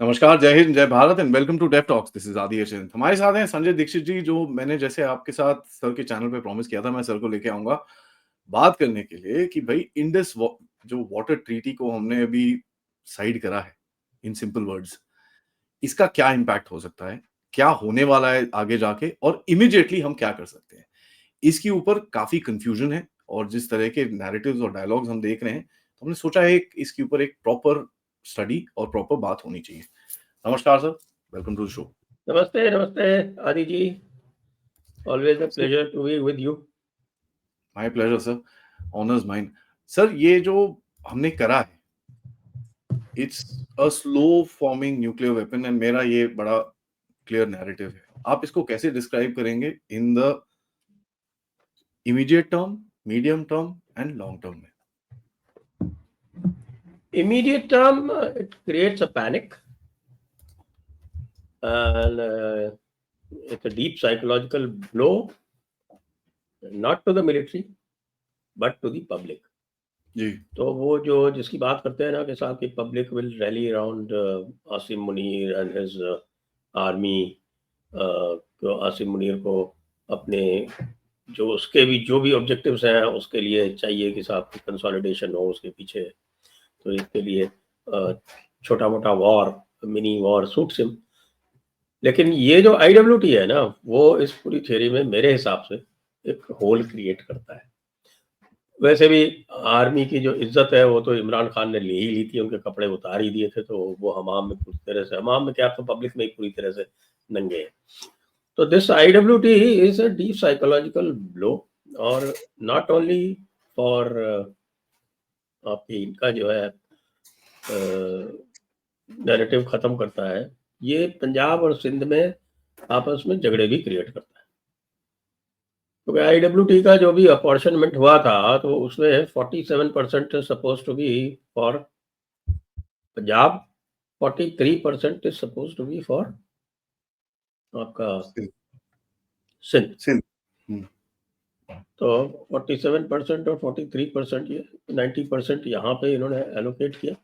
नमस्कार, जय हिंद, जय Bharat and welcome to Dev talks. This is Aadi Achant. हमारे साथ हैं संजय दीक्षित जी, जो मैंने जैसे आपके साथ सर के चैनल पे प्रॉमिस किया था, मैं सर को लेके आऊँगा, बात करने के लिए कि भई इंडस वा जो वाटर ट्रीटी को हमने अभी साइड करा है, इन सिंपल वर्ड्स, इसका क्या इम्पैक्ट हो सकता है? क्या होने वाला है आगे जाके और इमीडिएटली हम क्या कर सकते हैं? इसके ऊपर काफ़ी कन्फ्यूजन है और जिस तरह के नैरेटिव्स और डायलॉग्स हम देख रहे हैं, तो हमने सोचा है एक इसके ऊपर एक प्रॉपर स्टडी और प्रॉपर बात होनी चाहिए। नमस्कार sir, welcome to the show. नमस्ते, नमस्ते Aadi ji. Always a pleasure to be with you. My pleasure sir, honour is mine. Sir, ये जो हमने करा है, it's a slow forming nuclear weapon and मेरा ये बड़ा क्लियर नैरेटिव है। आप इसको कैसे डिस्क्राइब करेंगे in the immediate term, medium term and long term में? Immediate term, it creates a panic, and it's a deep psychological blow, not to the military, but to the public. जी, तो वो जो जिसकी बात करते हैं ना कि साहब की public will rally around Asim Munir and his army. तो आसिम मुनीर को अपने जो भी ऑब्जेक्टिव्स हैं उसके लिए चाहिए कि साहब की कंसोलिडेशन हो उसके पीछे। तो इसके लिए छोटा मोटा war, mini war suits him. लेकिन ये जो आईडब्ल्यूटी है ना, वो इस पूरी थियरी में मेरे हिसाब से एक होल क्रिएट करता है। वैसे भी आर्मी की जो इज्जत है वो तो इमरान खान ने ले ही ली थी, उनके कपड़े उतार ही दिए थे, तो वो हमाम में पूरी तरह से, हमाम में क्या, तो पब्लिक में ही पूरी तरह से नंगे हैं। तो this IWT is a deep psychological blow, और नॉट ओनली फॉर आपकी इनका जो है नैरेटिव खत्म करता है, ये पंजाब और सिंध में आपस में झगड़े भी क्रिएट करता है। क्योंकि आईडब्ल्यूटी का जो भी अपॉर्शनमेंट हुआ था, तो उसमें 47% suppose to be for Punjab, 43% is suppose to be for आपका सिंध। सिंध। हम्म, तो 47% और 43%, ये 90% यहाँ पे इन्होंने एलोकेट किया,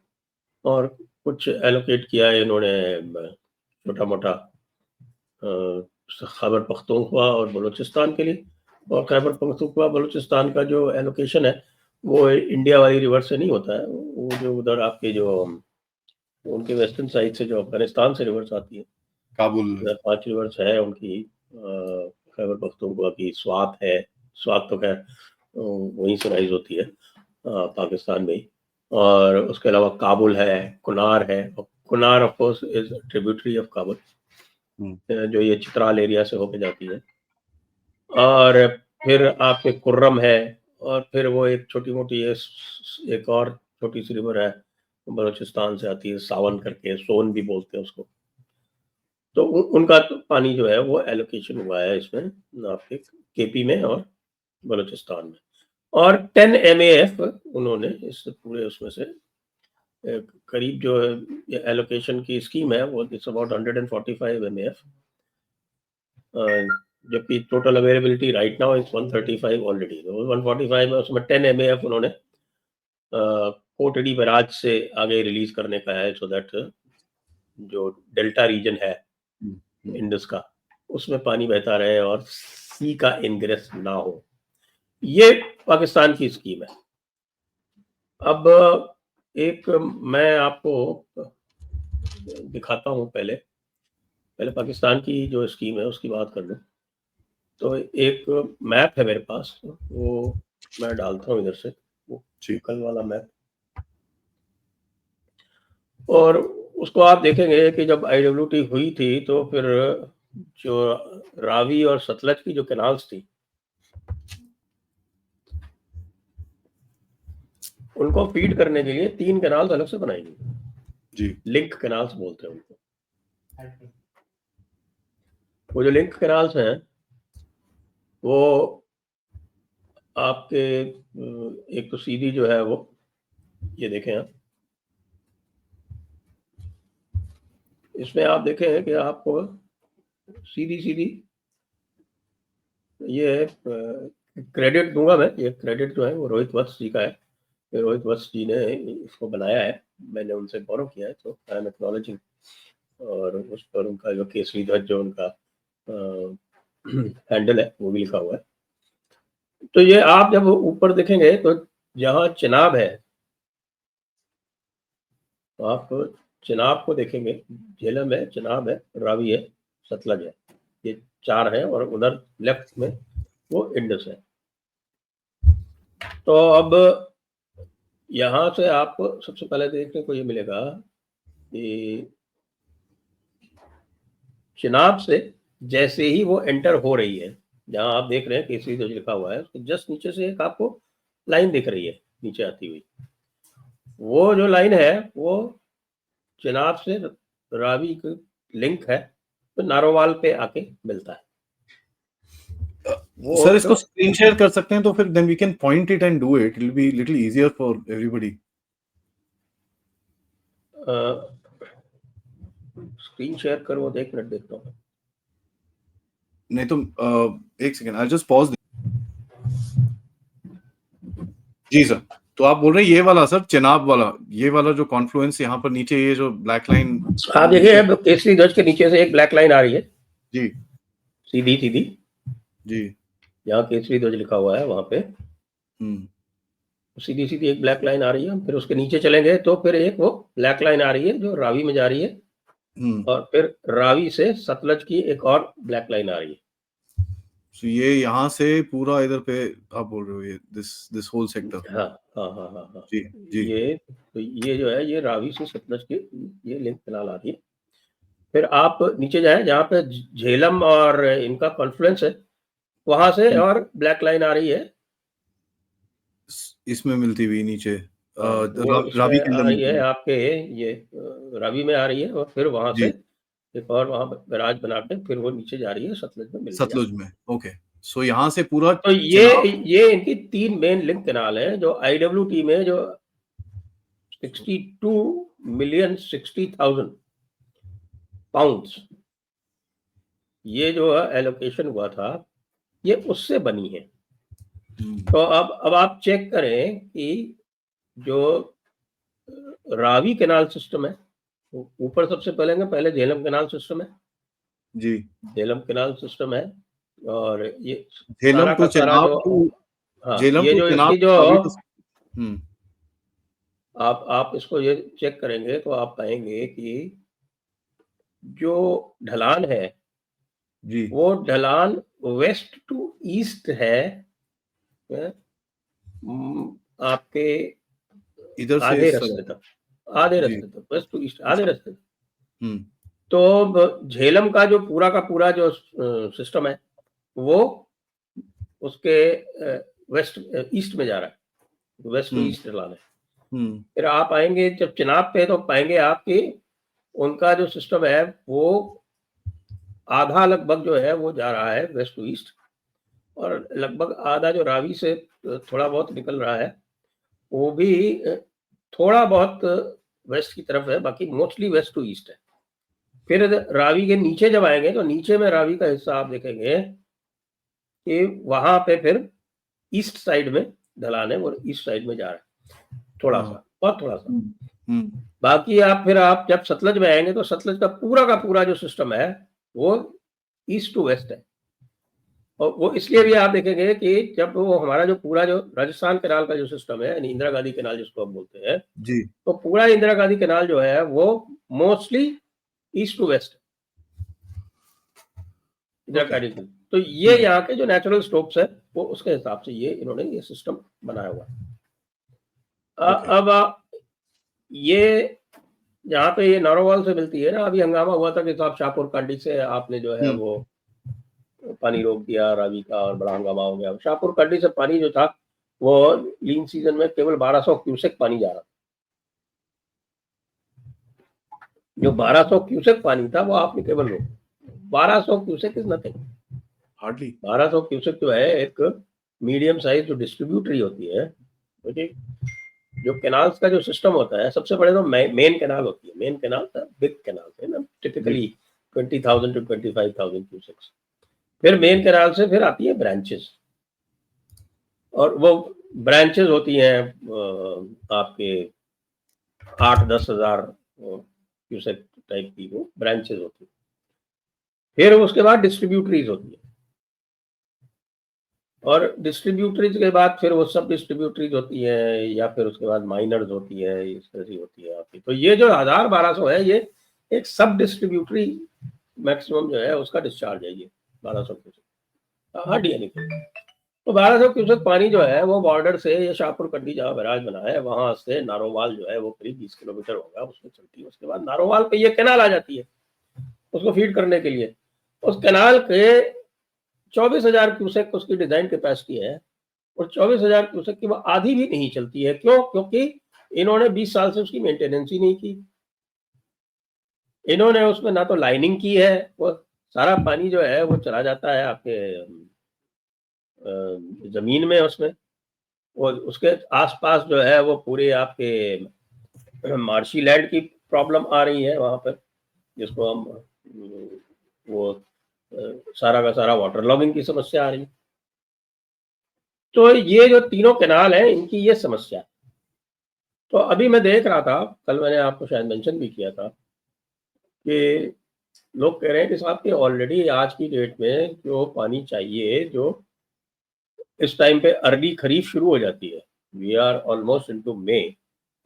और कुछ एलोकेट किया इन्होंने छोटा मोटा खैबर पख्तूनख्वा और बलूचिस्तान के लिए। और खैबर पख्तूनख्वा बलूचिस्तान का जो एलोकेशन है वो इंडिया वाली रिवर से नहीं होता है, वो जो उधर आपके जो उनके वेस्टर्न साइड से जो अफगानिस्तान से रिवर्स आती है, काबुल। 5 रिवर्स है उनकी। खैबर पख्तूनख्वा की स्वात है, स्वात तो खैर वहीं से राइज होती है पाकिस्तान में ही। और उसके अलावा काबुल है, कुनार है, और Kunar of course is tributary of Kabul, जो ये चित्राल एरिया से होके जाती है। और फिर आपके कुर्रम है, और फिर वो एक छोटी मोटी एक और छोटी सी रिवर है बलूचिस्तान से आती है, सावन करके, सोन भी बोलते हैं उसको। तो उनका तो पानी जो है वो एलोकेशन हुआ है इसमें आपके केपी में और बलूचिस्तान में। और 10 MAF उन्होंने इस पूरे उसमें से करीब जो एलोकेशन की स्कीम है वो इट्स अबाउट 145 MAF, जबकि total availability right now is 135 already. 145 है, उसमें 10 MAF उन्होंने कोटड़ी बैराज से आगे रिलीज करने का है, सो दैट जो डेल्टा रीजन है इंडस का, उसमें पानी बहता रहे और सी का इनग्रेस ना हो। ये पाकिस्तान की स्कीम है। अब एक मैं आपको दिखाता हूँ, पहले पाकिस्तान की जो स्कीम है उसकी बात कर लूँ। तो एक मैप है मेरे पास, वो मैं डालता हूँ इधर से, वो कल वाला मैप। और उसको आप देखेंगे कि जब आईडब्ल्यूटी हुई थी तो फिर जो रावी और सतलज की जो कैनाल्स थी, उनको फीड करने के लिए 3 कैनाल्स अलग से बनाई गई जी, लिंक कैनाल्स बोलते हैं उनको। वो जो लिंक कैनाल्स हैं वो आपके एक तो सीधी जो है वो, ये देखें आप, इसमें आप देखें कि आपको सीधी सीधी, ये क्रेडिट दूंगा मैं, ये क्रेडिट जो है वो रोहित वत्स जी का है, रोहित वत्स जी ने इसको बनाया है, मैंने उनसे बोरो किया है, तो आई एम एक्नॉलेजिंग। और उस पर उनका जो केसरी ध्वज जो उनका हैंडल है वो भी लिखा हुआ है। तो ये आप जब ऊपर देखेंगे तो जहाँ चिनाब है, तो आप चिनाब को देखेंगे, झेलम है, चिनाब है, रावी है, सतलज है, ये 4 हैं, और उधर लेफ्ट में वो इंडस है। तो अब यहाँ से आपको सबसे पहले देखने को ये मिलेगा कि चिनाब से जैसे ही वो एंटर हो रही है, जहाँ आप देख रहे हैं केसरी ध्वज लिखा हुआ है, उसके जस्ट नीचे से एक आपको लाइन दिख रही है नीचे आती हुई। वो जो लाइन है वो चिनाब से रावी की लिंक है, तो नारोवाल पे आके मिलता है। सर इसको स्क्रीन शेयर कर सकते हैं तो फिर then we can point it and do it, it will be little easier for everybody. Screen share कर, वो 1 मिनट देखता हूँ। नहीं तो 1 सेकंड, आई जस्ट पॉज। जी सर, तो आप बोल रहे हैं ये वाला सर, चिनाब वाला, ये वाला जो कॉन्फ्लुएंस यहाँ पर नीचे ये जो ब्लैक लाइन आप देखिए केसरी ध्वज के नीचे से एक ब्लैक लाइन आ रही है जी, सीधी सीधी जी, जहाँ केसरी ध्वज लिखा हुआ है वहां पे सीधी सीधी एक ब्लैक लाइन आ रही है। फिर उसके नीचे चलेंगे तो फिर एक वो ब्लैक लाइन आ रही है जो रावी में जा रही है, और फिर रावी से सतलज की एक और ब्लैक लाइन आ रही है। So ये यहाँ से पूरा इधर पे आप बोल रहे हो, ये दिस होल सेक्टर। हाँ हाँ हाँ हाँ हाँ, जी जी, ये जो है ये रावी से सतलज की ये लिंक फिलहाल आ रही है। फिर आप नीचे जाएं जहाँ पे झेलम और इनका कॉन्फ्लुएंस है, वहां से और ब्लैक लाइन आ रही है, इसमें मिलती हुई नीचे वो रावी इसमें के आ अंदर रही मिलती है हुई। आपके ये रावी में आ रही है, और फिर वहां से जी, एक और वहां बैराज बना के फिर वो नीचे जा रही है, सतलज में मिलने जा रही सतलुज में। ओके, सो यहाँ से पूरा है। तो चिनाब। ये इनकी 3 मेन लिंक कैनाल है, जो IWT में जो 62,60,000 पाउंड्स ये जो एलोकेशन हुआ था, ये उससे बनी है। तो अब आप चेक करें कि जो रावी कैनाल सिस्टम है, ऊपर सबसे पहले झेलम कैनाल सिस्टम है, जी, झेलम कैनाल सिस्टम है, और ये झेलम सारा टू का सारा जो, चिनाब टू, हाँ, झेलम ये टू जो चिनाब इसकी जो रावी टू। आप इसको ये चेक करेंगे तो आप पाएंगे कि जो ढलान है जी, वो ढलान वेस्ट टू ईस्ट है, आपके इधर से आधे इस रास्ते तरफ। तक, आधे जी, रास्ते तक, वेस्ट टू ईस्ट आधे अच्छा। रास्ते तक। तो झेलम का जो पूरा का पूरा जो सिस्टम है वो उसके वेस्ट ईस्ट में जा रहा है, वेस्ट टू ईस्ट ढलान है। फिर आप आएंगे जब चिनाब पे तो पाएंगे आपकी उनका जो सिस्टम है वो आधा लगभग जो है वो जा रहा है वेस्ट टू ईस्ट, और लगभग आधा जो रावी से थोड़ा बहुत निकल रहा है वो भी थोड़ा बहुत वेस्ट की तरफ है, बाकी मोस्टली वेस्ट टू ईस्ट है। फिर रावी के नीचे जब आएंगे तो नीचे में रावी का हिस्सा आप देखेंगे कि वहां पे फिर ईस्ट साइड में ढलान है, वो ईस्ट साइड में जा रहा है थोड़ा सा, बहुत थोड़ा सा। बाकी आप जब सतलज में आएंगे तो सतलज का पूरा जो सिस्टम है वो ईस्ट टू वेस्ट है। और वो इसलिए भी आप देखेंगे कि जब वो हमारा जो पूरा जो राजस्थान कैनाल का जो सिस्टम है, यानी इंदिरा गांधी कैनाल जिसको हम बोलते हैं, जी, तो पूरा इंदिरा गांधी कैनाल जो है वो mostly east to west Indira Gandhi की। तो ये यहाँ के जो नेचुरल स्लोप्स है वो उसके हिसाब से ये इन्होंने ये सिस्टम बनाया हुआ है। अब ये जहाँ पे ये नारोवाल से मिलती है ना, अभी हंगामा हुआ था कि साहब शाहपुर कांडी से आपने जो है वो पानी रोक दिया रावी का, और बड़ा हंगामा हो गया। शाहपुर कांडी से पानी जो था वो लीन सीजन में केवल 1200 क्यूसेक पानी जा रहा था। जो 1200 क्यूसेक पानी था वो आपने केवल रोक, 1200 cusec is nothing, hardly 1200 cusec जो है एक मीडियम साइज जो डिस्ट्रीब्यूटरी होती है, जो कैनाल्स का जो सिस्टम होता है, सबसे बड़े तो मेन कैनाल होती है, मेन कैनाल बिग कैनाल है ना, टिपिकली 20,000 to 25,000 क्यूसेक्स। फिर मेन कैनाल से फिर आती है ब्रांचेस, और वो ब्रांचेस होती हैं आपके 8-10 हज़ार क्यूसेक टाइप की वो ब्रांचेस होती है। फिर उसके बाद डिस्ट्रीब्यूटरीज होती है, और डिस्ट्रीब्यूटरीज के बाद फिर वो सब डिस्ट्रीब्यूटरीज होती है, या फिर उसके बाद माइनर्स होती है, इस तरह से होती है आपकी। तो ये जो 1000-1200 है, ये एक सब डिस्ट्रीब्यूटरी मैक्सिमम जो है उसका डिस्चार्ज है, ये 1200 क्यूसेक। हाँ डी तो 1200 क्यूसेक पानी जो है वो बॉर्डर से, ये शाहपुर कंडी जहाँ बैराज बना है वहां से नारोवाल जो है वो करीब 20 किलोमीटर होगा, उसमें चलती है। उसके बाद नारोवाल पे ये कैनाल आ जाती है उसको फीड करने के लिए। उस कैनाल के 24,000 क्यूसेक उसकी डिजाइन कैपेसिटी है, और 24,000 क्यूसेक की वो आधी भी नहीं चलती है। क्यों? क्योंकि इन्होंने 20 साल से उसकी मेंटेनेंस ही नहीं की। इन्होंने उसमें ना तो लाइनिंग की है, वो सारा पानी जो है वो चला जाता है आपके जमीन में उसमें, और उसके आसपास जो है वो पूरे आपके मार्शी लैंड की प्रॉब्लम आ रही है वहां पर, जिसको हम वो सारा का सारा वाटर लॉगिंग की समस्या आ रही है। तो ये जो तीनों कैनाल है इनकी ये समस्या है। तो अभी मैं देख रहा था, कल मैंने आपको शायद मेंशन भी किया था कि लोग कह रहे हैं कि साहब कि ऑलरेडी आज की डेट में जो पानी चाहिए, जो इस टाइम पे अर्ली खरीफ शुरू हो जाती है, वी आर ऑलमोस्ट इनटू मई,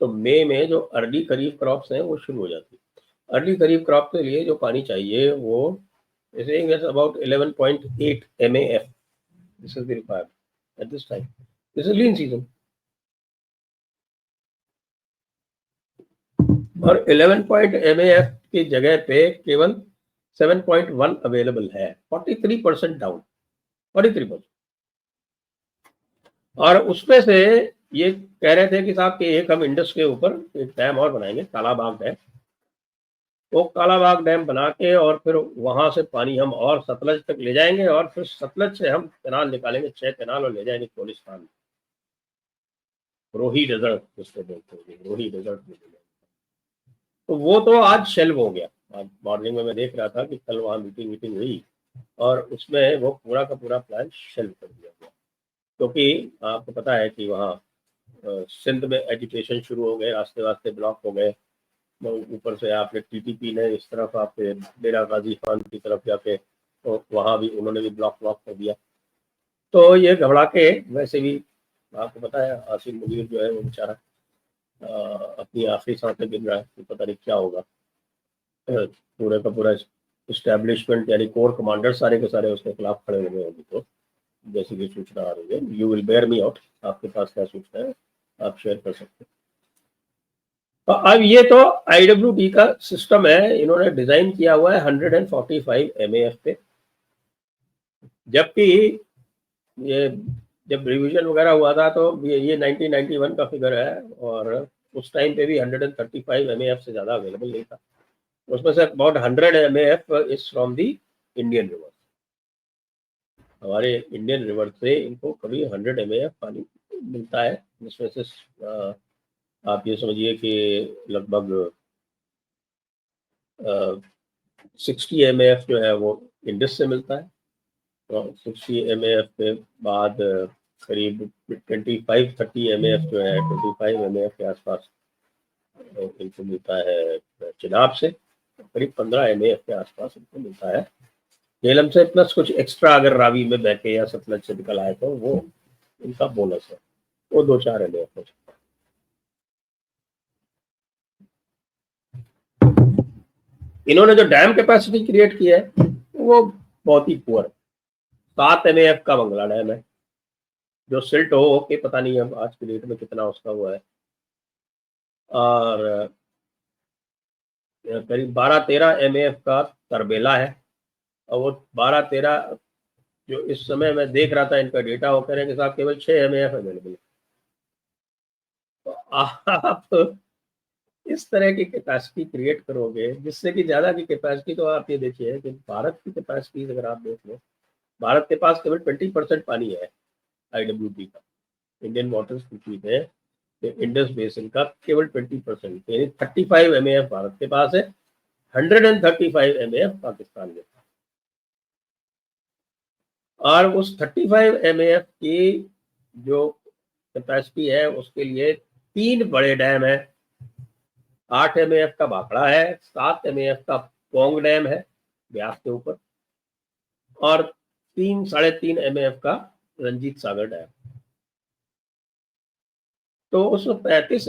तो मई में जो अर्ली खरीफ क्रॉप्स हैं वो शुरू हो जाती है। अर्ली खरीफ क्रॉप के लिए जो पानी चाहिए वो is about 11.8 MAF, this is the requirement at this time, this is lean season. और 11 MAF की जगह पे केवल 7.1 अवेलेबल है, 43% डाउन, 43%। और उसमें से ये कह रहे थे कि साहब कि एक हम इंडस के ऊपर एक डैम और बनाएंगे, कालाबाग डैम। वो कालाबाग डैम बना के और फिर वहां से पानी हम और सतलज तक ले जाएंगे, और फिर सतलज से हम कैनाल निकालेंगे, 6 कैनाल, और ले जाएंगे कोलिस्तान, रोही डेजर्ट जिसको बोलते हैं, रोही डेजर्ट में ले जाएंगे। तो वो तो आज शेल्व हो गया। आज मॉर्निंग में मैं देख रहा था कि कल वहाँ मीटिंग हुई, और उसमें वो पूरा का पूरा प्लान शेल्व कर दिया गया, क्योंकि आपको पता है कि वहाँ सिंध में एजुकेशन शुरू हो गए, रास्ते वास्ते ब्लॉक हो गए, ऊपर से आपने TTP ने इस तरफ आपके डेरा गाजी खान की तरफ जाके तो वहाँ भी उन्होंने भी ब्लॉक कर दिया। तो ये घबरा के, वैसे भी आपको पता है आसिम मुनीर जो है वो बेचारा अपनी आखिरी सांसें गिन रहा है कि पता नहीं क्या होगा। पूरे का पूरा इस्टेब्लिशमेंट यानी कोर कमांडर सारे के सारे उसके खिलाफ खड़े हुए हैं अभी, तो जैसी भी सूचना आ रही है। You will bear me out, आपके पास क्या सूचना है आप शेयर कर सकते हैं। तो अब ये तो IWD का सिस्टम है, इन्होंने डिजाइन किया हुआ है 145 MAF पे, जबकि ये जब रिवीजन वगैरह हुआ था तो ये 1991 का फिगर है, और उस टाइम पे भी 135 MAF से ज़्यादा अवेलेबल नहीं था। उसमें say about 100 MAF is from the Indian river. हमारे इंडियन रिवर से इनको कभी 100 MAF पानी मिलता है, जिसमें से आप ये समझिए कि लगभग 60 MAF जो है वो इंडस से मिलता है, तो 60 MAF के बाद करीब 25-30 MAF जो है 25 MAF के आसपास इनको मिलता है चिनाब से, करीब 15 MAF के आसपास इनको मिलता है झेलम से, प्लस कुछ एक्स्ट्रा अगर रावी में बहके या सतलज से निकल आए तो वो इनका बोनस है, वो 2-4 MAF हो सकता है। इन्होंने जो डैम कैपेसिटी क्रिएट की है वो बहुत ही पुअर है। 7 MAF का बंगला डैम है, जो सिल्ट हो के पता नहीं अब आज की डेट में कितना उसका हुआ है, और करीब 12-13 MAF का तरबेला है, और वो 12-13 जो इस समय मैं देख रहा था इनका डेटा, वो कह रहे हैं कि साहब केवल 6 MAF अवेलेबल है। तो आप इस तरह की कैपेसिटी क्रिएट करोगे, जिससे कि ज़्यादा की कैपेसिटी, तो आप ये देखिए कि भारत की कैपेसिटी अगर आप देख लो, भारत के पास केवल 20% पानी है IWD का, इंडियन वाटर इंस्टीट्यूट है, इंडस बेसिन का केवल 20%, यानी 35 MAF भारत के पास है, 135 MAF पाकिस्तान के पास। और उस 35 MAF की जो कैपेसिटी है उसके लिए 3 बड़े डैम है। 8 MAF का भाखड़ा है, 7 MAF का पोंग डैम है ब्यास के ऊपर, और 3-3.5 MAF का रंजीत सागर डैम। तो उसमें 35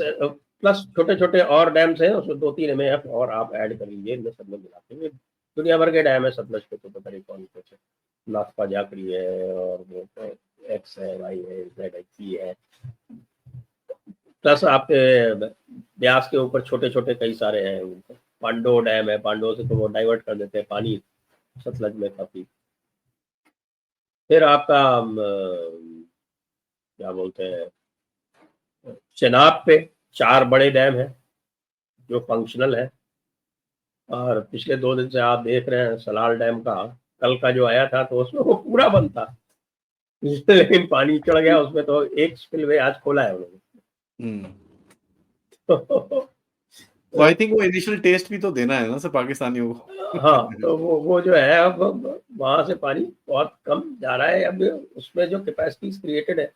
प्लस छोटे छोटे और डैम्स हैं, उसमें 2-3 MAF और आप ऐड कर लीजिए, इनमें सब में मिलाते हुए दुनिया भर के डैम है सतलज के, तो पता नहीं कौन कौन से, नाथपा जाकरी है, और वो एक्स है, वाई है, जेड है, सी है, प्लस आपके ब्यास के ऊपर छोटे छोटे कई सारे हैं। पांडो डैम है, पांडो से तो वो डाइवर्ट कर देते हैं पानी सतलज में काफी। फिर आपका क्या बोलते हैं, चेनाब पे 4 बड़े डैम है जो फंक्शनल है, और पिछले 2 दिन से आप देख रहे हैं सलाल डैम का कल का जो आया था, तो उसमें वो पूरा बंद था लेकिन पानी चढ़ गया उसमें, तो एक स्पिलवे आज खोला है उन्होंने। तो आई थिंक वो इनिशियल टेस्ट भी तो देना है ना सब पाकिस्तानियों को। हाँ, तो वो जो है अब वहां से पानी बहुत कम जा रहा है। अब उसमें जो कैपेसिटी क्रिएटेड है,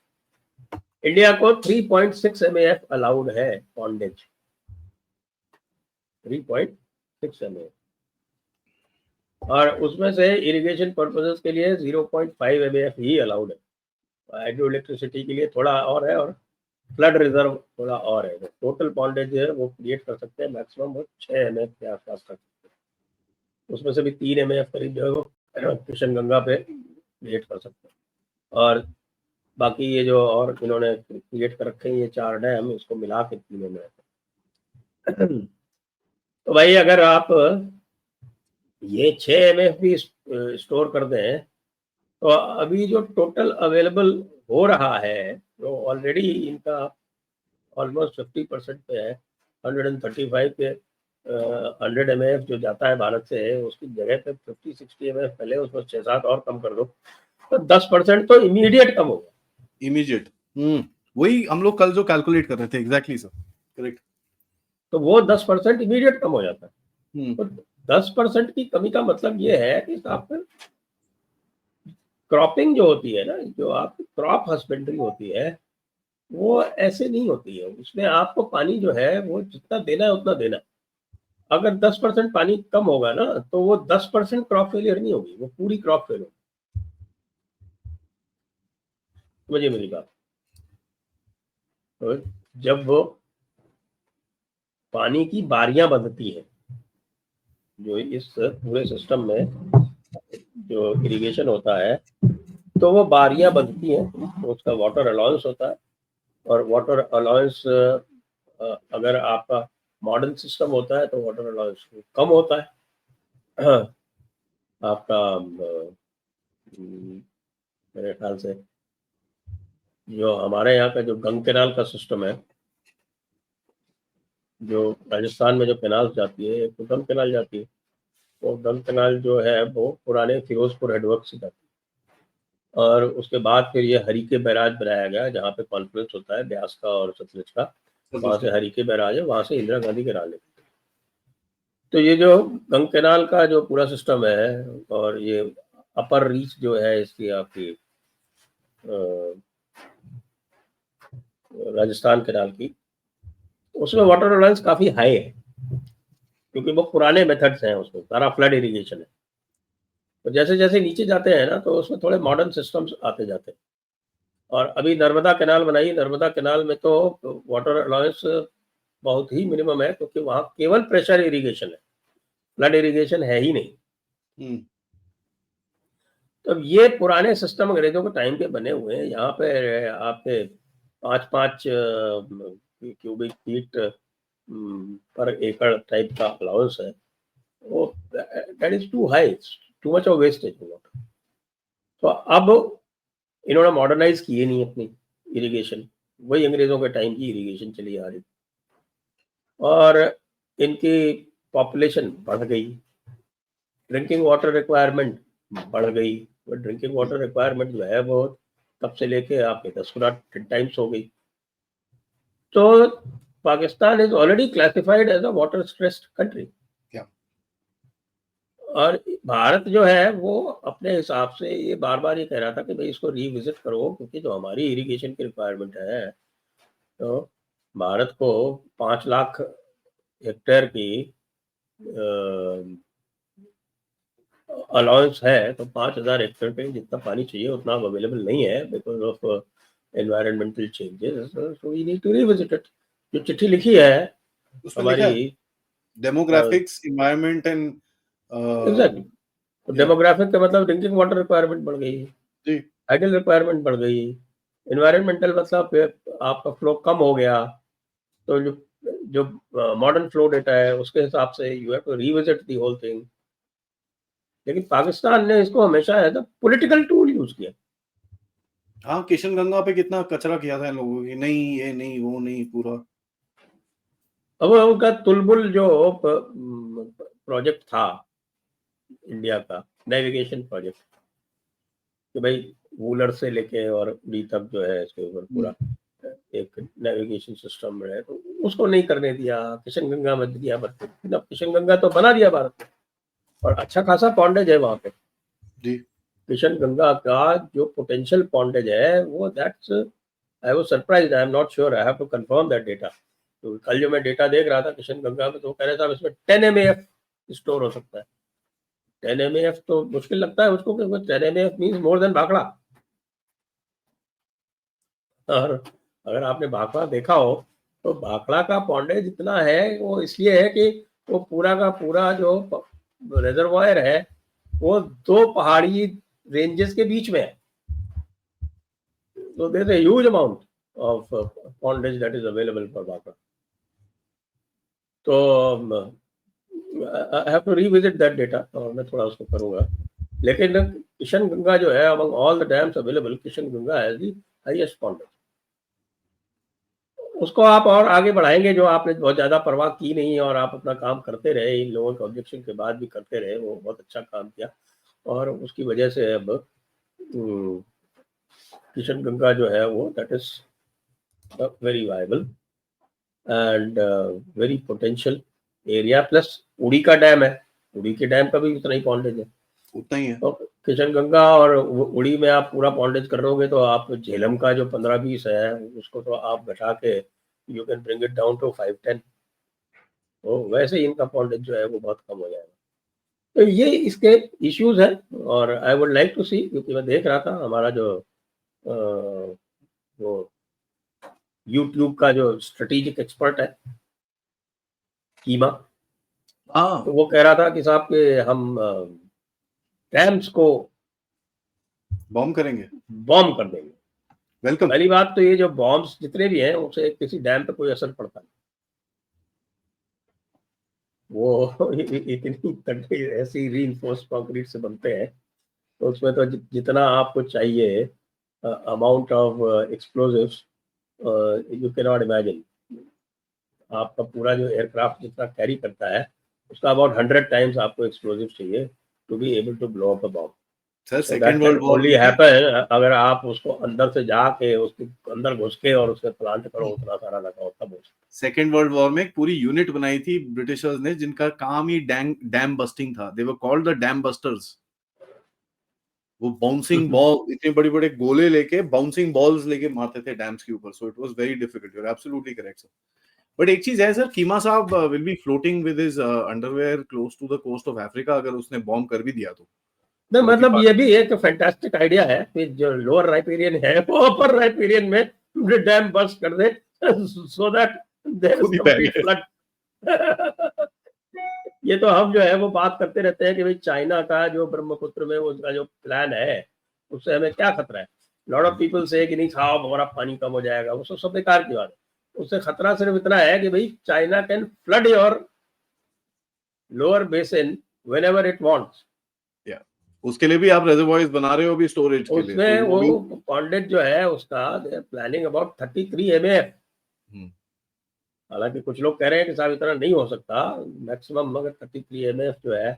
इंडिया को 3.6 MAF अलाउड है पॉन्डेज, 3.6 MAF, और उसमें से इरिगेशन पर्पसेस के लिए 0.5 MAF ही अलाउड है। हाइड्रो इलेक्ट्रिसिटी के लिए थोड़ा और है, और फ्लड रिजर्व थोड़ा और है। तो टोटल पॉन्डेज है वो क्रिएट कर सकते हैं मैक्सिमम वो 6 MAF के आसपास कर सकते हैं। उसमें से भी 3 MAF करीब जो है वो किशन गंगा पे क्रिएट कर सकते हैं, और बाकी ये जो और इन्होंने क्रिएट कर रखे हैं ये 4 डैम, इसको मिला के 3 MAF। तो भाई अगर आप ये 6 MAF भी स्टोर कर दें, तो अभी जो टोटल अवेलेबल हो रहा है, जो ऑलरेडी इनका ऑलमोस्ट 50% पे है, 135 के 100 MAF जो जाता है भारत से, उसकी जगह पे 50-60 MAF पहले, उसमें 6-7 और कम कर दो, तो 10% तो इमीडिएट कम होगा। इमीडिएट, वही हम लोग कल जो कैलकुलेट कर रहे थे, एग्जैक्टली सर, करेक्ट। तो वो 10% इमीडिएट कम हो जाता है। तो 10% की कमी का मतलब ये है कि आपका क्रॉपिंग जो होती है ना, जो आपकी क्रॉप हस्बेंड्री होती है, वो ऐसे नहीं होती है। उसमें आपको पानी जो है वो जितना देना है उतना देना है। अगर 10% पानी कम होगा ना, तो वो 10% क्रॉप फेलियर नहीं होगी, वो पूरी क्रॉप फेल होगी। समझिए मेरी बात। तो जब वो पानी की बारियां बंधती है, जो इस पूरे सिस्टम में जो इरिगेशन होता है, तो वो बारियां बंधती हैं, तो उसका वाटर अलाउंस होता है। और वाटर अलाउंस अगर आपका मॉडर्न सिस्टम होता है तो वाटर अलाउंस कम होता है। आपका मेरे ख्याल से जो हमारे यहाँ का जो गंग कैनाल का सिस्टम है, जो राजस्थान में जो कैनाल जाती है, एक तो गंग कैनाल जाती है, वो गंग कैनाल जो है वो पुराने फिरोजपुर हेडवर्क से जाती है, और उसके बाद फिर ये हरीके बैराज बनाया गया, जहाँ पे कॉन्फ्लुएंस होता है ब्यास का और सतलज का, वहाँ से हरीके बैराज है, वहाँ से इंदिरा गांधी कैनाल है। तो ये जो गंग कैनाल का जो पूरा सिस्टम है, और ये अपर रीच जो है इसकी आपकी राजस्थान कैनाल की, उसमें वाटर अलाउंस काफी हाई है, क्योंकि वो पुराने मेथड्स हैं, उसमें सारा फ्लड इरिगेशन है। तो जैसे जैसे नीचे जाते हैं ना, तो उसमें थोड़े मॉडर्न सिस्टम्स आते जाते हैं। और अभी नर्मदा कैनाल बनाई, नर्मदा कैनाल में तो वाटर अलाउंस बहुत ही मिनिमम है, क्योंकि वहाँ केवल प्रेशर इरिगेशन है, फ्लड इरिगेशन है ही नहीं। तो ये पुराने सिस्टम अंग्रेजों के टाइम के बने हुए हैं। यहाँ पे आपके 5-5 क्यूबिक फीट पर एकड़ टाइप का अलाउंस है, वो that is too high, too much of wastage water. तो अब इन्होंने मॉडर्नाइज किए नहीं अपनी इरिगेशन, वही अंग्रेजों के टाइम की इरिगेशन चली आ रही, और इनकी पॉपुलेशन बढ़ गई, ड्रिंकिंग वाटर रिक्वायरमेंट बढ़ गई। वो ड्रिंकिंग वाटर रिक्वायरमेंट जो है वो तब से लेके आपके 10 गुना 10 टाइम्स हो गई। तो Pakistan is already classified as a water stressed country, और भारत जो है वो अपने हिसाब से ये बार-बार ये कह रहा था कि भाई इसको रिविज़िट करो, क्योंकि जो हमारी इरिगेशन की रिक्वायरमेंट है, तो भारत को 5 लाख हेक्टेयर की अलाउंस है, तो 5,000 हेक्टेयर पे जितना पानी चाहिए उतना अब अवेलेबल नहीं है because of environmental changes, so we need to revisit it. जो चिट्ठी लिखी है उसमें लिखा हमारी है डेमोग्राफिक्स, एनवायरनमेंट एंड एग्ज़ैक्टली, तो या डेमोग्राफिक का मतलब ड्रिंकिंग वाटर रिक्वायरमेंट बढ़ गई, जी। हाइडल रिक्वायरमेंट बढ़ गई, एनवायरमेंटल मतलब आपका फ्लो कम हो गया, तो जो जो मॉडर्न फ्लो डेटा है उसके हिसाब से you have to revisit the whole thing. लेकिन पाकिस्तान ने इसको हमेशा as a political tool use किया। हाँ, किशनगंगा पे कितना कचरा किया था इन लोगों की, नहीं ये नहीं, वो नहीं, पूरा। अब उनका तुलबुल जो प्रोजेक्ट था इंडिया का, नेविगेशन प्रोजेक्ट, कि भाई वूलर से लेके और उड़ी तक जो है इसके ऊपर पूरा एक नेविगेशन सिस्टम है, तो उसको नहीं करने दिया, किशनगंगा में दिया भारत ने। अब किशनगंगा तो बना दिया भारत ने और अच्छा खासा पॉन्डेज है वहाँ पे। जी। किशनगंगा का जो पोटेंशियल पॉन्डेज है वो that's, I was surprised, I am not sure, I have to confirm that data. तो कल जो मैं डेटा देख रहा था किशनगंगा में, तो वो कह रहे थे इसमें 10 एमएएफ स्टोर हो सकता है। 10 एमएएफ तो मुश्किल लगता है मुझको, क्योंकि 10 MAF means more than Bhakra. और अगर आपने भाखड़ा देखा हो तो भाखड़ा का पॉन्डेज इतना है, वो इसलिए है कि वो पूरा का पूरा जो रिजर्वायर है वो दो पहाड़ी रेंजेस के बीच में है, so there's a huge amount of pondage that is available for Bhakra. तो I have to revisit that data और मैं थोड़ा उसको करूँगा। लेकिन किशनगंगा जो है among all the dams available, Kishanganga has the highest pondage। उसको आप और आगे बढ़ाएंगे, जो आपने बहुत ज़्यादा परवाह की नहीं और आप अपना काम करते रहे, इन लोगों के ऑब्जेक्शन के बाद भी करते रहे, वो बहुत अच्छा काम किया और उसकी वजह से अब किशनगंगा जो है वो that is very viable and very potential area. Plus उड़ी का डैम है, उड़ी के डैम का भी उतना ही पॉन्डेज है, उतना ही है। तो किशनगंगा और उड़ी में आप पूरा पॉन्डेज कर रहोगे तो आप झेलम का जो 15-20 है उसको तो आप घटा के you can bring it down to 5-10। तो वैसे ही इनका पॉन्डेज जो है वो बहुत कम हो जाएगा। तो ये इसके इश्यूज हैं और आई वुड लाइक टू सी, क्योंकि मैं देख रहा था हमारा जो वो यूट्यूब का जो स्ट्रेटेजिक एक्सपर्ट है कीमा, हाँ, तो वो कह रहा था कि साहब कि हम डैम्स को बॉम्ब करेंगे। बॉम्ब कर देंगे। वेलकम। पहली बात तो ये जो बॉम्ब्स जितने भी हैं उसे किसी डैम पे कोई असर पड़ता नहीं, वो इतनी तगड़ी ऐसी रीइंफोर्स कंक्रीट से बनते हैं, तो उसमें तो जितना आपको चाहिए amount of explosives you can not imagine. आपका पूरा जो एयरक्राफ्ट जितना कैरी करता है उसका अबाउट 100 टाइम्स आपको एक्सप्लोजिव चाहिए to be able to blow up a bomb. Sir, So that second can world war only में happen अगर आप उसको अंदर से जाके उसके अंदर घुस के और उसके प्लांट करो, उतना सारा लगाओ, तब हो सकता सेकेंड वर्ल्ड वॉर में एक पूरी यूनिट बनाई थी ब्रिटिशर्स ने, जिनका काम ही डैम बस्टिंग था। They were called the dam busters. वो बाउंसिंग है। बॉल, इतने बड़े बड़े गोले लेके बाउंसिंग बॉल्स लेके मारते थे डैम्स के ऊपर। So it was very difficult. You are absolutely correct sir. But एक चीज है सर, कीमा साहब will be floating with his underwear close to the coast of Africa अगर उसने बॉम्ब कर भी दिया तो। नहीं, क्योंकि मतलब ये भी एक फैंटास्टिक आइडिया है कि जो लोअर राइपेरियन है वो अपर राइपेरियन में डैम बर्स्ट कर दे सो दैट देयर इज खुद ही बह कंप्लीट गए। फ्लड। ये तो हम जो है वो बात करते रहते हैं कि भाई चाइना का जो ब्रह्मपुत्र में उसका जो प्लान है उससे हमें क्या खतरा है। लॉट ऑफ पीपल से कि नहीं साहब हमारा पानी कम हो जाएगा, वो सब बेकार की बात है। उससे खतरा सिर्फ इतना है कि भाई China can flood your lower basin when ever it wants. या उसके लिए भी आप रिजर्वॉयर्स बना रहे हो अभी स्टोरेज के लिए, तो उसमें वो भी। वो पॉन्डेज जो है उसका प्लानिंग अबाउट 33 एमएएफ। हालांकि कुछ लोग कह रहे हैं कि साहब इतना नहीं हो सकता, मैक्सिमम मगर 33 एमएएफ जो है,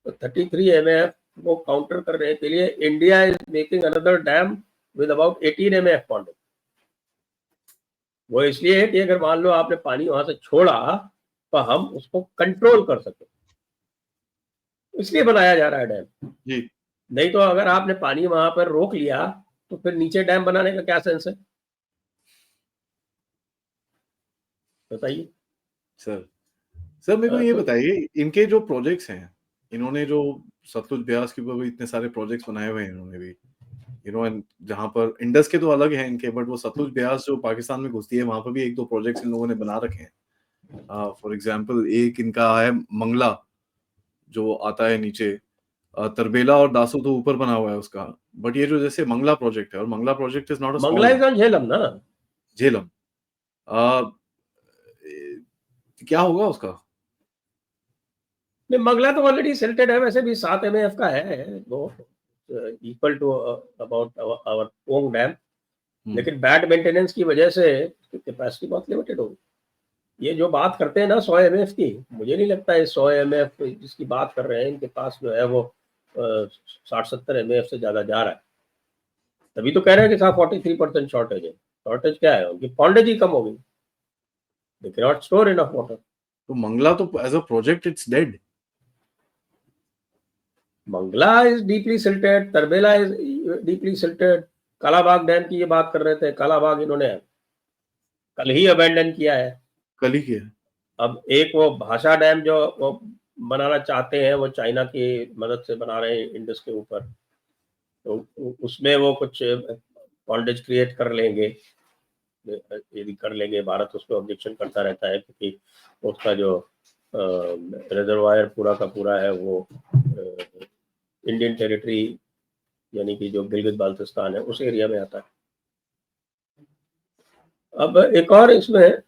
तो 33 एमएएफ को काउंटर करने के लिए India is making another dam with about 18 MAF पॉन्डेज। वो इसलिए है कि अगर मान लो आपने पानी वहां से छोड़ा तो हम उसको कंट्रोल कर सके। इसलिए बनाया जा रहा है डैम। जी। नहीं तो अगर आपने पानी वहां पर रोक लिया तो फिर नीचे डैम बनाने का क्या सेंस है, बताइए। सर सर मेरे को ये तो बताइए, इनके जो प्रोजेक्ट्स हैं, इन्होंने जो सतलुज ब्यास के ऊपर भी इतने सारे प्रोजेक्ट्स बनाए हुए हैं इन्होंने भी, जहाँ पर इंडस के तो अलग हैं इनके, बट वो सतलुज ब्यास जो पाकिस्तान में घुसती है वहां पर भी एक दो प्रोजेक्ट्स इन लोगों ने बना रखे हैं। फॉर एग्जाम्पल एक इनका है मंगला, जो आता है नीचे, तरबेला और दासू तो ऊपर बना हुआ है उसका, बट ये जो जैसे मंगला प्रोजेक्ट है, और Mangla project is not a small Mangla is on Jhelum ना। झेलम। अ, क्या होगा उसका? नहीं, मंगला तो ऑलरेडी सिल्टेड है, वैसे भी 7 MAF का है वो, equal to about our own dam. लेकिन बैड मेंटेनेंस की वजह से कैपेसिटी बहुत लिमिटेड होगी। ये जो बात करते हैं ना 100 MAF की, मुझे नहीं लगता है 100 MAF जिसकी बात कर रहे हैं इनके पास जो है वो 60-70 MAF से ज्यादा जा रहा है। तभी तो कह रहे हैं कि साहब 43% शॉर्टेज है। शॉर्टेज क्या है, उनकी पॉन्डेज ही कम हो गई, they can not store enough water. तो मंगला तो as a project it's dead. Mangla is deeply silted, Tarbela is deeply silted. Kalabagh dam की ये बात कर रहे थे, कालाबाग इन्होंने कल ही अबेंडन किया है। कल ही किया। अब एक वो भाषा डैम जो वो बनाना चाहते हैं, वो चाइना की मदद से बना रहे हैं इंडस के ऊपर, तो उसमें वो कुछ पॉन्डेज क्रिएट कर लेंगे। यदि कर लेंगे, भारत उस पर ऑब्जेक्शन करता रहता है क्योंकि उसका जो रिजर्वायर पूरा का पूरा है वो इंडियन टेरिटरी, यानी कि जो गिलगित बाल्टिस्तान है उस एरिया में आता है। अब एक और इसमें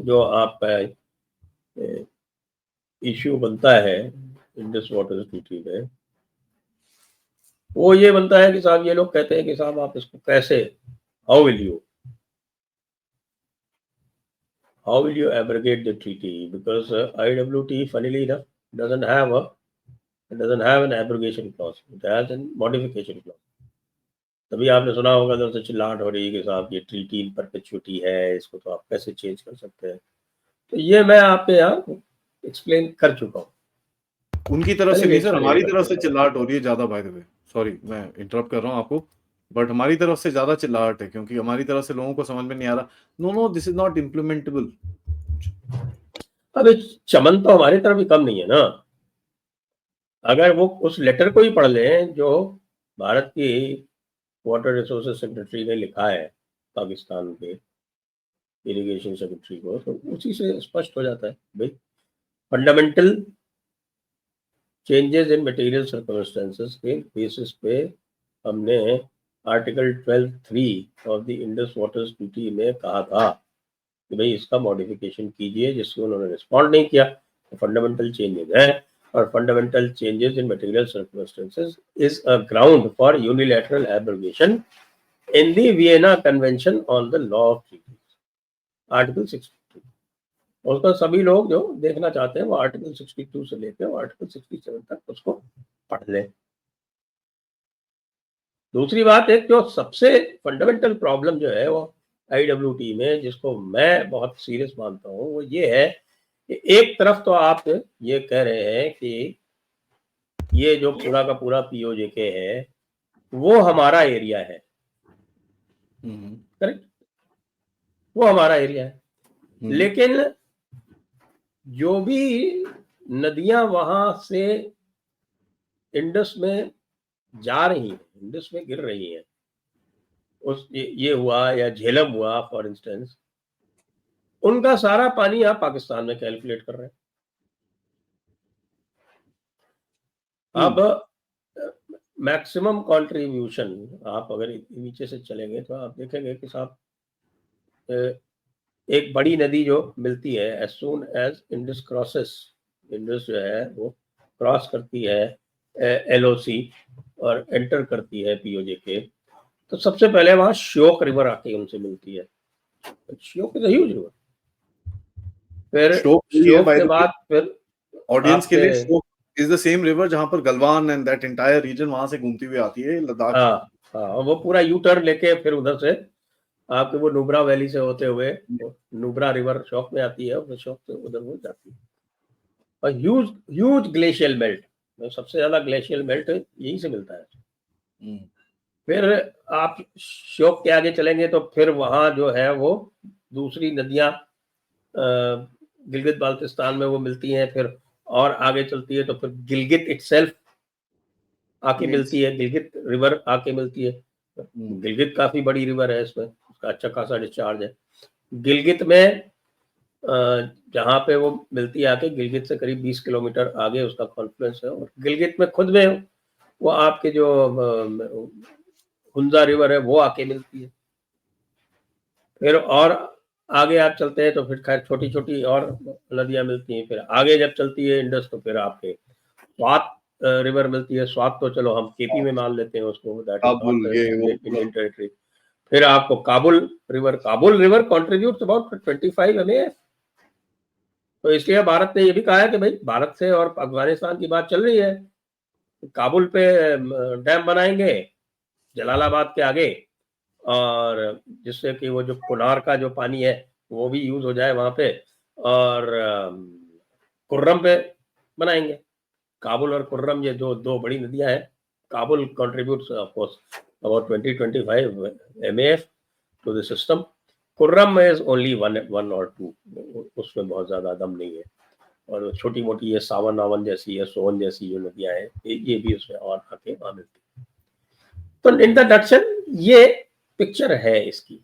जो आप इश्यू बनता है इंडस वाटर ट्रीटी में, वो ये बनता है कि साहब ये लोग कहते हैं कि साहब आप इसको कैसे, how will you abrogate the treaty, because IWT funnily enough doesn't have an abrogation clause, it has a modification clause। तभी आपने सुना होगा तो चिल्लाहट हो रही है कि साहब ये ट्रीटी इन परपेचुइटी है, इसको तो आप कैसे चेंज कर सकते हैं। तो ये मैं आपके यहाँ एक्सप्लेन कर चुका हूँ। उनकी तरफ से नहीं सर, एक्सप्लेन हमारी करते तरफ से हैं। चिल्लाहट हो रही है ज्यादा, बाय द वे। सॉरी मैं इंटरप्ट कर रहा हूँ आपको, बट हमारी तरफ से ज्यादा चिल्लाहट है क्योंकि हमारी तरफ से लोगों को समझ में नहीं आ रहा। No no, this is not implementable. अब चमन तो हमारी तरफ भी कम नहीं है ना। अगर वो उस लेटर को ही पढ़ लें जो भारत की वाटर रिसोर्सेज सेक्रेटरी ने लिखा है पाकिस्तान के इरिगेशन सेक्रेटरी को, तो उसी से स्पष्ट हो जाता है भाई, fundamental changes in material circumstances के बेसिस पे हमने article 12(3) of the Indus waters treaty में कहा था कि भाई इसका मॉडिफिकेशन कीजिए, जिसको उन्होंने रिस्पॉन्ड नहीं किया। तो फंडामेंटल चेंजेस है, और fundamental changes in material circumstances is a ground for unilateral abrogation in the Vienna Convention on the law of treaties, article 62। उसका सभी लोग जो देखना चाहते हैं वो आर्टिकल 62 से लेकर आर्टिकल 67 तक उसको पढ़ लें। दूसरी बात, एक जो सबसे फंडामेंटल प्रॉब्लम जो है वो IWT में, जिसको मैं बहुत सीरियस मानता हूँ, वो ये है कि एक तरफ तो आप ये कह रहे हैं कि ये जो पूरा का पूरा POJK है वो हमारा एरिया है, करेक्ट, वो हमारा एरिया है। लेकिन जो भी नदियां वहां से इंडस में जा रही हैं, इंडस में गिर रही हैं, उस ये हुआ या झेलम हुआ फॉर इंस्टेंस, उनका सारा पानी आप पाकिस्तान में कैलकुलेट कर रहे हैं। अब मैक्सिमम कंट्रीब्यूशन आप अगर नीचे से चलेंगे तो आप देखेंगे कि साहब एक बड़ी नदी जो मिलती है as soon as Indus crosses, Indus जो है वो क्रॉस करती है LOC और एंटर करती है POJK, तो सबसे पहले वहां श्योक रिवर आके उनसे मिलती है। Shyok is a huge river. फिर श्योक के बाद फिर ऑडियंस के लिए Shyok is the same river जहां पर Galwan and that entire reason वहां से घूमती हुई आती है लद्दाख। हाँ, वो पूरा यू टर्न लेके फिर उधर से आपके वो नुब्रा वैली से होते हुए नुब्रा रिवर श्योक में आती है और श्योक से उधर वो जाती है। और ह्यूज ह्यूज ग्लेशियल मेल्ट, सबसे ज्यादा ग्लेशियल मेल्ट यहीं से मिलता है। फिर आप श्योक के आगे चलेंगे तो फिर वहां जो है वो दूसरी नदियां गिलगित बाल्टिस्तान में वो मिलती हैं, फिर और आगे चलती है तो फिर गिलगित इटसेल्फ आके मिलती है, गिलगित रिवर आके मिलती है। गिलगित काफी बड़ी रिवर है, इसमें उसका अच्छा खासा डिस्चार्ज है। गिलगित में जहाँ पे वो मिलती है आके, गिलगित से करीब 20 किलोमीटर आगे उसका कॉन्फ्लुएंस है। और गिलगित में खुद में वो आपके जो हुंजा रिवर है वो आके मिलती है। फिर और आगे आप चलते हैं तो फिर खैर छोटी छोटी और नदियां मिलती हैं। फिर आगे जब चलती है इंडस तो फिर आपके स्वात रिवर मिलती है। स्वात तो चलो हम केपी में मान लेते हैं उसको, दैट इज काबुल, नॉट ये वो इंडियन टेरिटरी। फिर आपको Kabul river contribute about 25 MAF। तो इसलिए भारत ने ये भी कहा है कि भाई भारत से और अफगानिस्तान की बात चल रही है, काबुल पे डैम बनाएंगे जलालाबाद के आगे, और जिससे कि वो जो कुनार का जो पानी है वो भी यूज हो जाए वहां पे, और कुर्रम पे बनाएंगे। काबुल और कुर्रम ये जो दो बड़ी नदियां हैं। Kabul contributes of course about 20-25 MAF to the system. Kurram is only one और टू, उसमें बहुत ज्यादा दम नहीं है। और छोटी मोटी ये सावन आवन जैसी है, सोन जैसी जो नदियां हैं ये भी उसमें और आके वहां मिलती है। तो इन द नटशेल ये पिक्चर है इसकी।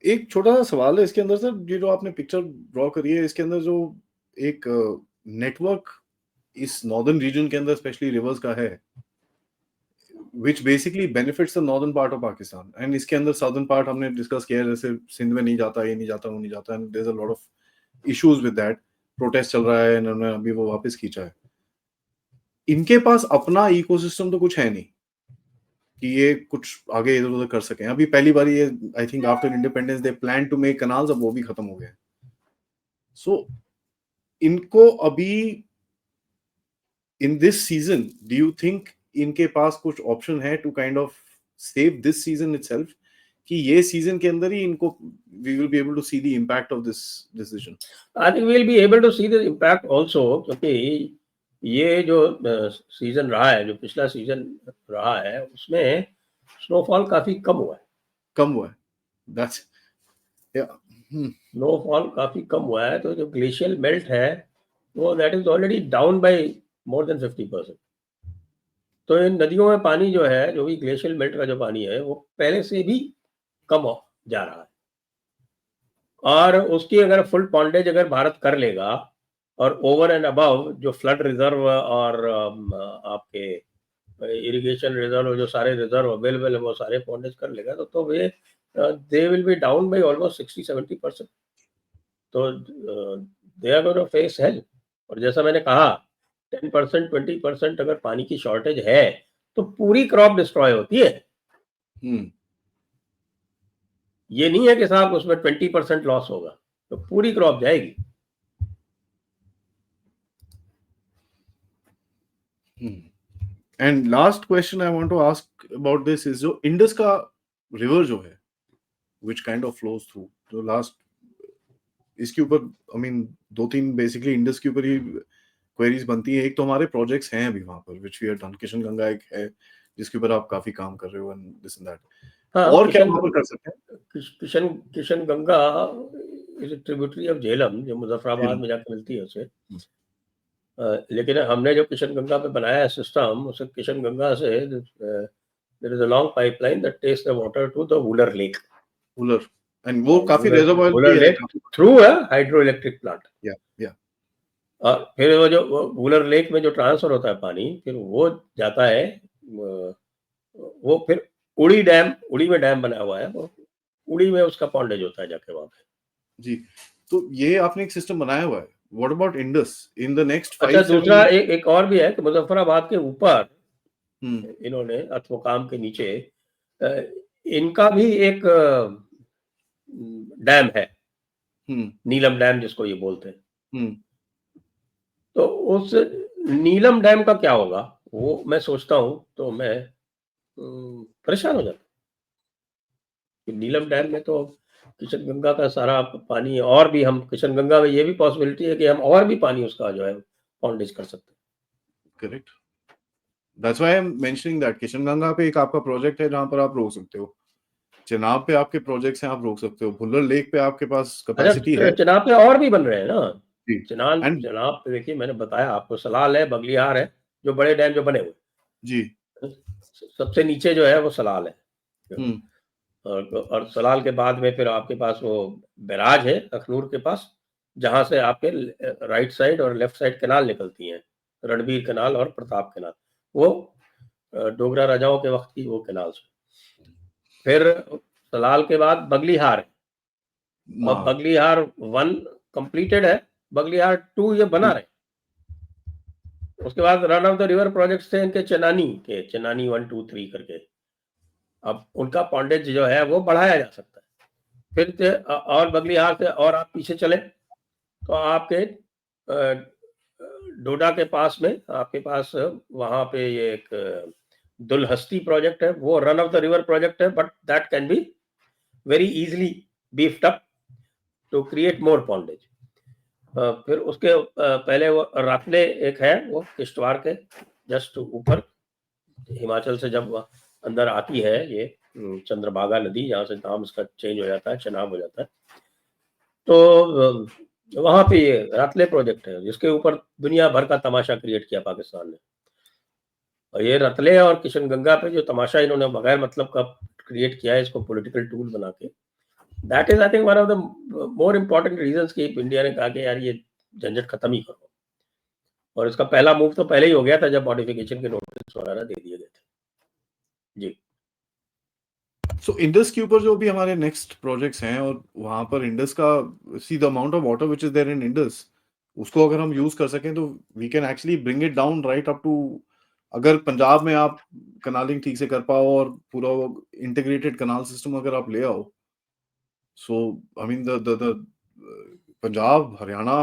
एक छोटा सा सवाल है इसके अंदर सर, ये जो आपने पिक्चर ड्रॉ करी है इसके अंदर जो एक नेटवर्क इस नॉर्दर्न रीजन के अंदर स्पेशली रिवर्स का है, which basically benefits the northern part of Pakistan, and इसके अंदर southern part हमने डिस्कस किया है, जैसे सिंध में नहीं जाता, ये नहीं जाता, वो नहीं जाता, and there's a lot of issues with that, protest चल रहा है, इन्होंने अभी वो वापस खींचा है। इनके पास अपना इकोसिस्टम तो कुछ है नहीं कि ये कुछ आगे इधर उधर कर सकें। अभी पहली बार ये I think after independence they plan to make canals, अब वो भी खत्म हो गए। सो इनको अभी in this season do you think इनके पास कुछ ऑप्शन है to kind of save this season itself, कि ये सीजन के अंदर ही इनको we will be able to see the impact of this decision? I think we will be able to see the impact also, क्योंकि ये जो सीजन रहा है, जो पिछला सीजन रहा है, उसमें स्नोफॉल काफी कम हुआ है। दैट्स स्नोफॉल काफी कम हुआ है। तो जो ग्लेशियल मेल्ट है वो that is already down by more than 50%। तो इन नदियों में पानी जो है, जो भी ग्लेशियल मेल्ट का जो पानी है, वो पहले से भी कम हो जा रहा है। और उसकी अगर फुल पॉन्डेज अगर भारत कर लेगा और ओवर एंड अबव जो फ्लड रिजर्व और आपके इरिगेशन रिजर्व, जो सारे रिजर्व अवेलेबल है, वो सारे पॉन्डेज कर लेगा तो वे they will be down by almost 60-70%। तो they are going to face help. और जैसा मैंने कहा 10% 20% अगर पानी की शॉर्टेज है तो पूरी क्रॉप डिस्ट्रॉय होती है। ये नहीं है कि साहब उसमें 20% लॉस होगा, तो पूरी क्रॉप जाएगी। And last question I want to ask about this is जो इंडस का रिवर जो है which kind of flows through, जो लास्ट इसके ऊपर आई मीन 2-3 बेसिकली इंडस के ऊपर ही क्वेरीज बनती है। एक तो हमारे प्रोजेक्ट्स हैं अभी वहां पर which we are done, Kishan Ganga एक है जिसके ऊपर आप काफी काम कर रहे हो, एंड दिस एंड दैट। हाँ, और क्या वहां पर कर सकते हैं? Kishan Ganga is a tributary of Jhelum, जो मुजफ्फराबाद में जाकर मिलती है उसे। लेकिन हमने जो किशन गंगा पे बनाया है सिस्टम, उसे किशन गंगा से there is a long pipeline that takes the water to the Wular lake. Wular, and वो काफी रिजर्वॉयर भी वुलर है lake through a hydro electric plant. या और फिर वो जो वुलर लेक में जो ट्रांसफर होता है पानी, फिर वो जाता है, वो फिर उड़ी में डैम बना हुआ है, वो उड़ी में उसका पॉन्डेज होता है जाके वहां पे। जी, तो ये आपने एक सिस्टम बनाया हुआ है। What about Indus in the next 5-7 अच्छा, दूसरा एक और भी है कि मुजफ्फराबाद के ऊपर इन्होंने अथवकाम के नीचे इनका भी एक डैम है, नीलम डैम जिसको ये बोलते हैं। तो उस नीलम डैम का क्या होगा वो मैं सोचता हूं, तो मैं परेशान हो जाता हूं। नीलम डैम में तो किशन गंगा का सारा पानी और भी हम किशन गंगा में ये भी पॉसिबिलिटी है कि हम और भी पानी उसका जो है पॉन्डेज कर सकते हैं। Correct, that's why I am mentioning that Kishan Ganga पे एक आपका प्रोजेक्ट है जहां पर आप रोक सकते हो, चेनाब पे आपके प्रोजेक्ट्स हैं, आप रोक सकते हो, भुल्लर लेक पे आपके पास कैपेसिटी है। चिनाब पे और भी बन रहे हैं ना। जी, एंड चिनाब पे देखिए मैंने बताया आपको, सलाल है, बगलिहार है, जो बड़े डैम जो बने हुए। जी, सबसे नीचे जो है वो सलाल है। हम्म, और सलाल के बाद में फिर आपके पास वो बैराज है अखनूर के पास, जहां से आपके राइट साइड और लेफ्ट साइड कैनाल निकलती हैं, रणबीर कैनाल और प्रताप कैनाल। वो डोगरा राजाओं के वक्त की वो कैनाल से। फिर सलाल के बाद बगलिहार है, और हाँ, बगलिहार 1 कंप्लीटेड है, बगलिहार 2 ये बना रहे। उसके बाद run of the river projects थे इनके चेनानी 1 2 3 करके। अब उनका पॉन्डेज जो है वो बढ़ाया जा सकता है। फिर और बगलिहार से और आप पीछे चले तो आपके डोडा के पास में आपके पास वहां पे ये एक दुलहस्ती प्रोजेक्ट है, वो run of the river project है, but that can be very easily beefed up to create more pondage. फिर उसके पहले वो रातले एक है, वो किश्तवाड़ के जस्ट ऊपर, हिमाचल से जब अंदर आती है ये चंद्रभागा नदी, जहाँ से नाम इसका चेंज हो जाता है, चेनाब हो जाता है। तो वहां पे ये रातले प्रोजेक्ट है, जिसके ऊपर दुनिया भर का तमाशा क्रिएट किया पाकिस्तान ने। और ये रतले और किशन गंगा पे जो तमाशा इन्होंने बगैर मतलब का क्रिएट किया है, इसको पॉलिटिकल टूल बना के, that is I think one of the more important reasons कि इंडिया ने कहा कि यार ये झंझट खत्म ही करो। और इसका पहला मूव तो पहले ही हो गया था जब मॉडिफिकेशन के नोटिस वगैरह दे दिए गए थे। जी, सो इंडस के ऊपर जो भी हमारे नेक्स्ट प्रोजेक्ट्स हैं, और वहां पर इंडस का, see the amount of water which is there in Indus, उसको अगर हम यूज कर सकें तो we can actually bring it down right up to, अगर पंजाब में आप कनालिंग ठीक से कर पाओ और पूरा इंटीग्रेटेड कनाल सिस्टम अगर आप ले आओ, so I mean the Punjab, Haryana,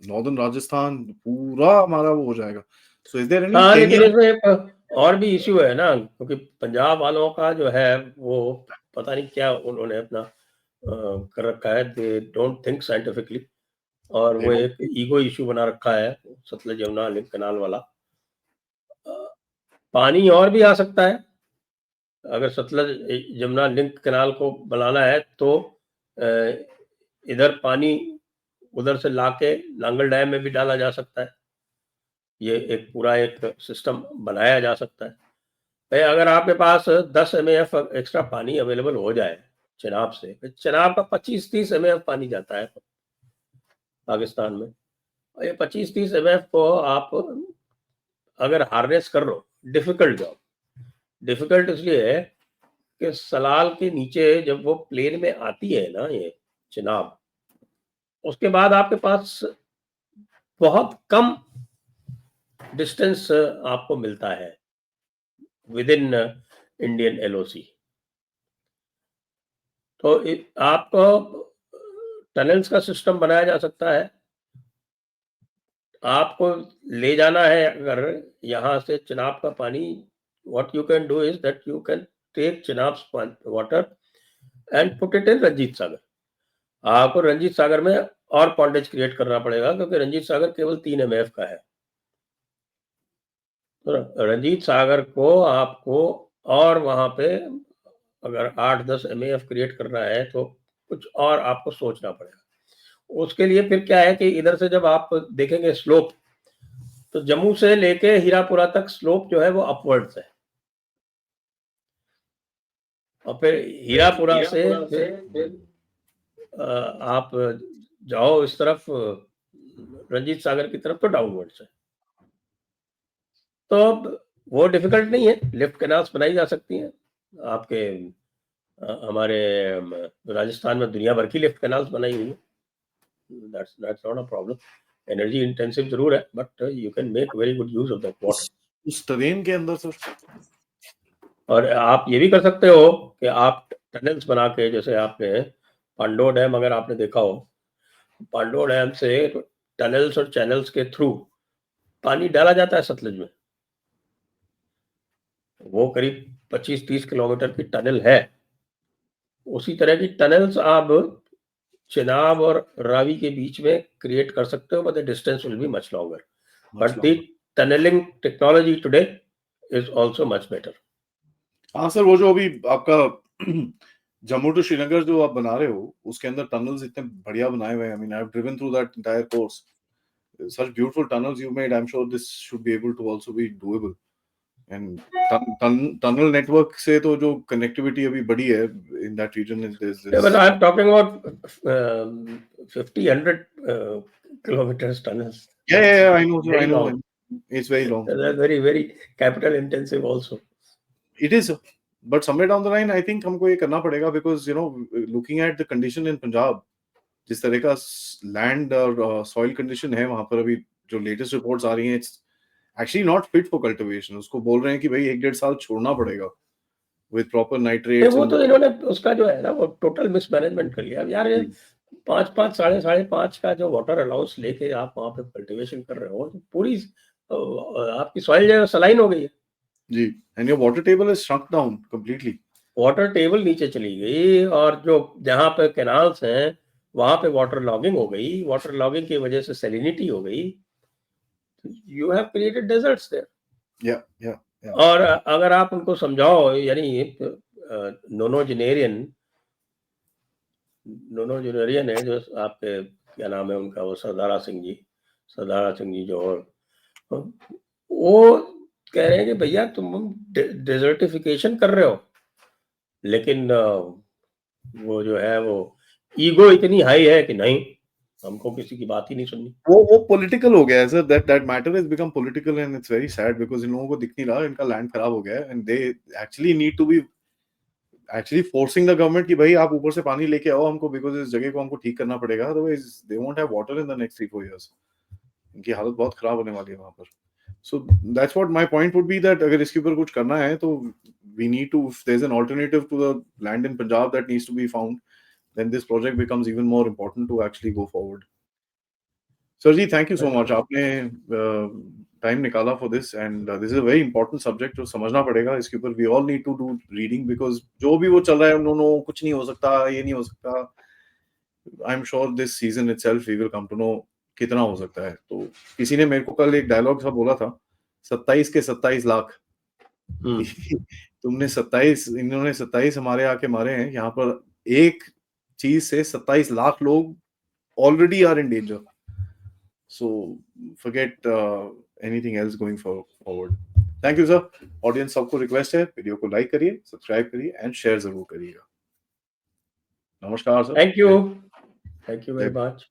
northern Rajasthan, पूरा हमारा वो हो जाएगा। सो इज देयर एनी हाँ, लेकिन केनिया? इसमें एक और भी इश्यू है ना, क्योंकि पंजाब वालों का जो है वो पता नहीं क्या उन्होंने अपना कर रखा है, दे डोंट थिंक साइंटिफिकली, और वो एक ईगो इश्यू बना रखा है सतलज यमुना लिंक कैनाल वाला। पानी और भी आ सकता है, अगर सतलज यमुना लिंक कैनाल को बनाना है तो इधर पानी उधर से लाके नांगल डैम में भी डाला जा सकता है। ये एक पूरा एक सिस्टम बनाया जा सकता है। भाई अगर आपके पास 10 MAF एक्स्ट्रा पानी अवेलेबल हो जाए चेनाब से, चेनाब का 25-30 MAF पानी जाता है पाकिस्तान में, और ये 25-30 MAF को आप अगर हार्नेस कर लो, डिफिकल्ट जॉब, डिफिकल्ट इसलिए है कि सलाल के नीचे जब वो प्लेन में आती है ना ये चेनाब, उसके बाद आपके पास बहुत कम डिस्टेंस आपको मिलता है विद इन इंडियन LOC। तो आपको टनल्स का सिस्टम बनाया जा सकता है। आपको ले जाना है अगर यहाँ से चिनाब का पानी, what you can do is that you can take Chenab water and put it in Ranjit Sagar. आपको रंजीत सागर में और पॉन्डेज क्रिएट करना पड़ेगा, क्योंकि रंजीत सागर केवल 3 MAF का है। तो रंजीत सागर को आपको और वहां पे अगर 8-10 MAF क्रिएट करना है तो कुछ और आपको सोचना पड़ेगा। उसके लिए फिर क्या है कि इधर से जब आप देखेंगे स्लोप, तो जम्मू से लेके हीरापुरा तक स्लोप जो है वो अपवर्ड्स है, और फिर हीरापुरा से फिर आप जाओ इस तरफ रंजीत सागर की तरफ तो डाउनवर्ड्स है। तो अब वो डिफिकल्ट नहीं है, लिफ्ट कैनाल्स बनाई जा सकती हैं आपके हमारे राजस्थान में दुनिया भर की लिफ्ट कैनाल्स बनाई हुई है, that's not a problem. Energy intensive जरूर है, but you can make very good use of that water. उस टरेन के अंदर सर, और आप ये भी कर सकते हो कि आप टनल्स बना के, जैसे आपने पांडो डैम अगर आपने देखा हो, पांडो डैम से टनल्स और चैनल्स के थ्रू पानी डाला जाता है सतलज में। वो करीब 25-30 किलोमीटर की टनल है, उसी तरह की टनल्स आप चेनाब और रावी के बीच में क्रिएट कर सकते हो, but the distance will be much longer, but the tunnelling technology today is also much better. हाँ सर, वो जो अभी आपका जम्मू टू श्रीनगर जो आप बना रहे हो, उसके अंदर टनल्स इतने बढ़िया बनाए हुए हैं। I mean, I have driven through that entire course, such beautiful tunnels you made. I'm sure this should be able to also be doable. And tunnel network से तो जो connectivity अभी बढ़ी है in that region is Yeah, but I'm talking about 50, 100 kilometers tunnels. yeah, I know, Very I know. long. It's very long. They're very, very capital intensive also. It is, but somewhere down the line, I think हमको ये करना पड़ेगा, because you know, looking at the condition in Punjab, जिस तरह का land और soil condition है वहाँ पर अभी, जो latest reports आ रही हैं, it's actually not fit for cultivation. उसको बोल रहे हैं कि भाई 1-1.5 साल छोड़ना पड़ेगा with proper nitrates वो and तो इन्होंने उसका जो है ना, वो टोटल मिसमैनेजमेंट कर लिया। अब यार, ये 5-5, 5.5 का जो वाटर अलाउंस लेके आप वहाँ पे कल्टीवेशन कर रहे हो, तो पूरी आपकी सॉइल जो है सलाइन हो गई है जी, and your water table is shrunk down completely. Water table नीचे चली गई, और जो जहाँ पे कैनाल्स हैं वहां पे वाटर लॉगिंग हो गई, वाटर लॉगिंग की वजह से सैलिनिटी हो गई, you have created deserts there. Yeah. और अगर आप उनको समझाओ, यानी नोनोजेनेरियन है जो आपके, क्या नाम है उनका, वो सरदारा सिंह जी जो, वो कह रहे हैं कि भैया तुम डेजर्टिफिकेशन कर रहे हो, लेकिन वो जो है वो ईगो इतनी हाई है कि नहीं, हमको किसी की बात ही नहीं सुननी। वो पॉलिटिकल हो गया है sir, that matter has become political, and it's very sad, because in लोगों को दिख नहीं रहा, इनका लैंड खराब हो गया है, and they actually need to be actually forcing the government कि भाई आप ऊपर से पानी लेके आओ हमको, बिकॉज़ इस जगह को हमको ठीक करना पड़ेगा, otherwise they won't have water in the next 3-4 years. इनकी हालत बहुत खराब होने वाली है वहां पर। So that's what my point would be, that अगर इसके ऊपर कुछ करना है तो we need to, if there is an alternative to the land in Punjab that needs to be found, then this project becomes even more important to actually go forward. Sir ji, thank you so much. आपने time निकाला for this, and this is a very important subject जो समझना पड़ेगा इसके ऊपर. We all need to do reading, because जो भी वो चल रहा है, no, कुछ नहीं हो सकता, ये नहीं हो सकता. I'm sure this season itself we will come to know कितना हो सकता है. तो किसी ने मेरे को कल एक डायलॉग सा बोला था, 27 के 27 लाख. तुमने 27, इन्होंने 27 हमारे आके मारे हैं यहाँ पर, एक चीज से 27 लाख लोग already are in danger. So forget anything else going forward. Thank you sir. Audience सबको रिक्वेस्ट है, वीडियो को लाइक करिए, सब्सक्राइब करिए एंड शेयर जरूर करिएगा. नमस्कार sir. Thank you very much.